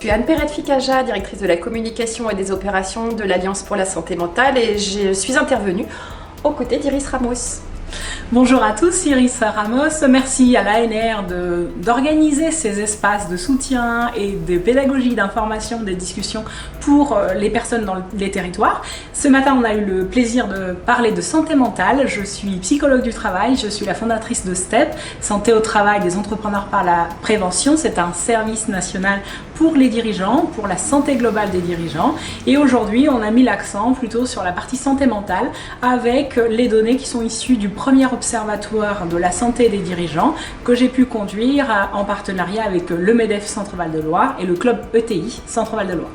Je suis Anne Perret-Ficaja, directrice de la communication et des opérations de l'Alliance pour la santé mentale, et je suis intervenue aux côtés d'Iris Ramos. Bonjour à tous, Iris Ramos. Merci à l'ANR d'organiser ces espaces de soutien et de pédagogie, d'information, des discussions pour les personnes dans les territoires. Ce matin, on a eu le plaisir de parler de santé mentale. Je suis psychologue du travail, je suis la fondatrice de STEP, Santé au travail des entrepreneurs par la prévention. C'est un service national pour les dirigeants, pour la santé globale des dirigeants. Et aujourd'hui, on a mis l'accent plutôt sur la partie santé mentale avec les données qui sont issues du premier observatoire de la santé des dirigeants que j'ai pu conduire en partenariat avec le MEDEF Centre-Val de Loire et le club ETI Centre-Val de Loire.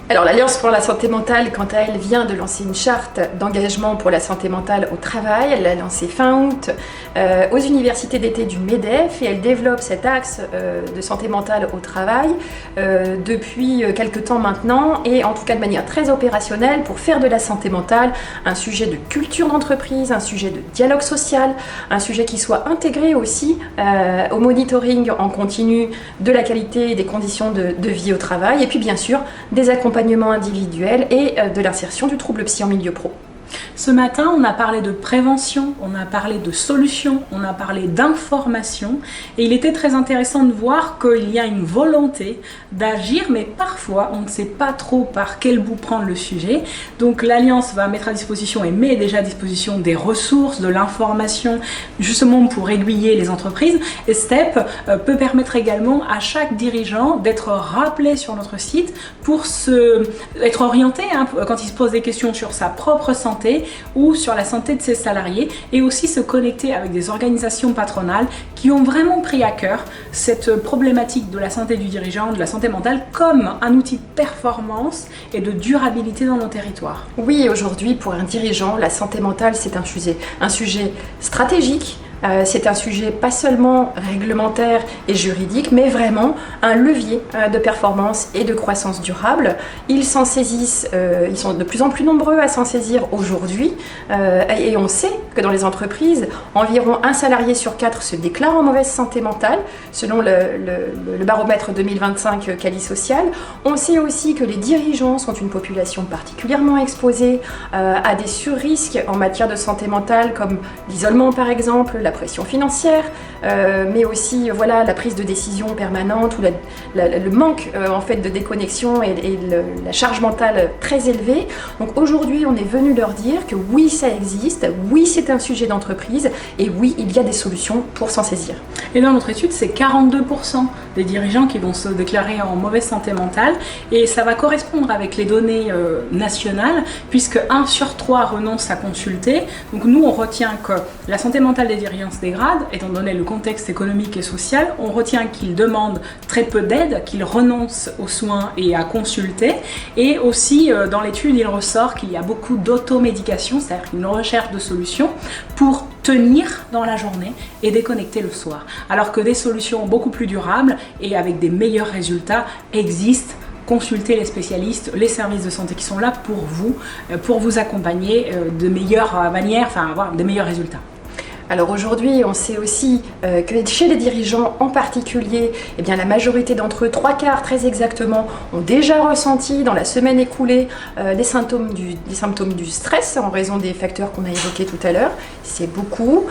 Alors l'Alliance pour la santé mentale, quant à elle, vient de lancer une charte d'engagement pour la santé mentale au travail. Elle l'a lancée fin août aux universités d'été du MEDEF et elle développe cet axe de santé mentale au travail depuis quelques temps maintenant, et en tout cas de manière très opérationnelle, pour faire de la santé mentale un sujet de culture d'entreprise, un sujet de dialogue social, un sujet qui soit intégré aussi au monitoring en continu de la qualité et des conditions de vie au travail, et puis bien sûr des accompagnements individuel et de l'insertion du trouble psy en milieu pro. Ce matin, on a parlé de prévention, on a parlé de solutions, on a parlé d'information, et il était très intéressant de voir qu'il y a une volonté d'agir, mais parfois on ne sait pas trop par quel bout prendre le sujet. Donc l'Alliance va mettre à disposition et met déjà à disposition des ressources, de l'information, justement pour aiguiller les entreprises. Et STEP peut permettre également à chaque dirigeant d'être rappelé sur notre site pour être orienté quand il se pose des questions sur sa propre santé ou sur la santé de ses salariés, et aussi se connecter avec des organisations patronales qui ont vraiment pris à cœur cette problématique de la santé du dirigeant, de la santé mentale, comme un outil de performance et de durabilité dans nos territoires. Oui, aujourd'hui, pour un dirigeant, la santé mentale, c'est un sujet stratégique. C'est un sujet pas seulement réglementaire et juridique, mais vraiment un levier de performance et de croissance durable. Ils s'en saisissent, ils sont de plus en plus nombreux à s'en saisir aujourd'hui, et on sait que dans les entreprises, environ 1 salarié sur 4 se déclare en mauvaise santé mentale, selon le baromètre 2025 Quali Social. On sait aussi que les dirigeants sont une population particulièrement exposée à des surrisques en matière de santé mentale, comme l'isolement par exemple, la pression financière, mais aussi la prise de décision permanente ou le manque en fait de déconnexion et la charge mentale très élevée. Donc aujourd'hui, on est venu leur dire que oui, ça existe, oui, c'est un sujet d'entreprise, et oui, il y a des solutions pour s'en saisir. Et dans notre étude, c'est 42% des dirigeants qui vont se déclarer en mauvaise santé mentale, et ça va correspondre avec les données nationales, puisque 1 sur 3 renonce à consulter. Donc nous, on retient que la santé mentale des dirigeants se dégrade, étant donné le contexte économique et social. On retient qu'ils demandent très peu d'aide, qu'ils renoncent aux soins et à consulter, et aussi dans l'étude, il ressort qu'il y a beaucoup d'automédication, c'est-à-dire une recherche de solutions pour tenir dans la journée et déconnecter le soir. Alors que des solutions beaucoup plus durables et avec des meilleurs résultats existent. Consultez les spécialistes, les services de santé qui sont là pour vous accompagner de meilleure manière, avoir de meilleurs résultats. Alors aujourd'hui, on sait aussi que chez les dirigeants en particulier, la majorité d'entre eux, 3/4 très exactement, ont déjà ressenti dans la semaine écoulée les symptômes du stress en raison des facteurs qu'on a évoqués tout à l'heure. C'est beaucoup,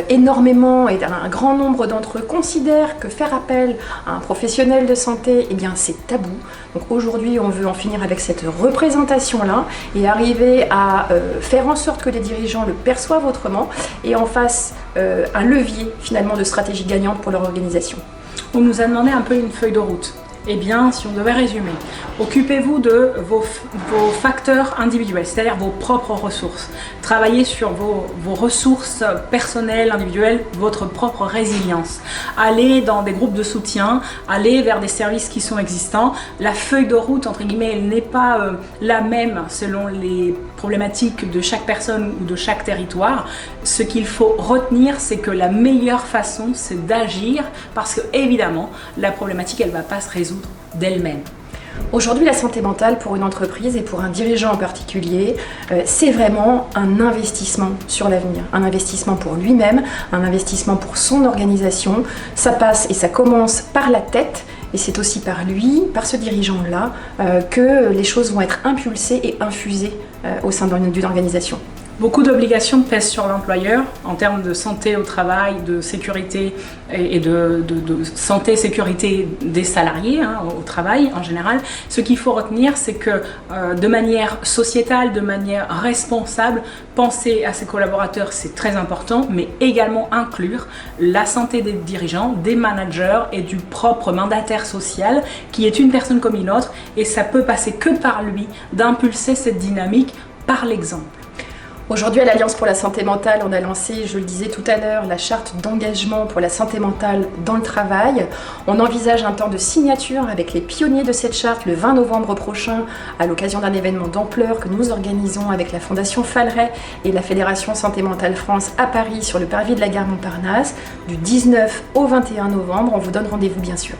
énormément, et un grand nombre d'entre eux considèrent que faire appel à un professionnel de santé, c'est tabou. Donc aujourd'hui, on veut en finir avec cette représentation-là et arriver à faire en sorte que les dirigeants le perçoivent autrement et en fassent un levier finalement de stratégie gagnante pour leur organisation. On nous a demandé un peu une feuille de route. Eh bien, si on devait résumer, occupez-vous de vos facteurs individuels, c'est-à-dire vos propres ressources. Travaillez sur vos ressources personnelles, individuelles, votre propre résilience. Allez dans des groupes de soutien, allez vers des services qui sont existants. La feuille de route, entre guillemets, elle n'est pas la même selon les problématiques de chaque personne ou de chaque territoire. Ce qu'il faut retenir, c'est que la meilleure façon, c'est d'agir parce que, évidemment, la problématique, elle ne va pas se résoudre d'elle-même. Aujourd'hui, la santé mentale pour une entreprise et pour un dirigeant en particulier, c'est vraiment un investissement sur l'avenir, un investissement pour lui-même, un investissement pour son organisation. Ça passe et ça commence par la tête. et c'est aussi par lui, par ce dirigeant-là, que les choses vont être impulsées et infusées au sein d'une organisation. Beaucoup d'obligations pèsent sur l'employeur en termes de santé au travail, de sécurité et de santé et sécurité des salariés au travail en général. Ce qu'il faut retenir, c'est que de manière sociétale, de manière responsable, penser à ses collaborateurs, c'est très important, mais également inclure la santé des dirigeants, des managers et du propre mandataire social qui est une personne comme une autre, et ça peut passer que par lui d'impulser cette dynamique par l'exemple. Aujourd'hui, à l'Alliance pour la santé mentale, on a lancé, je le disais tout à l'heure, la charte d'engagement pour la santé mentale dans le travail. On envisage un temps de signature avec les pionniers de cette charte le 20 novembre prochain, à l'occasion d'un événement d'ampleur que nous organisons avec la Fondation Falleret et la Fédération Santé Mentale France à Paris sur le parvis de la gare Montparnasse. Du 19 au 21 novembre, on vous donne rendez-vous bien sûr.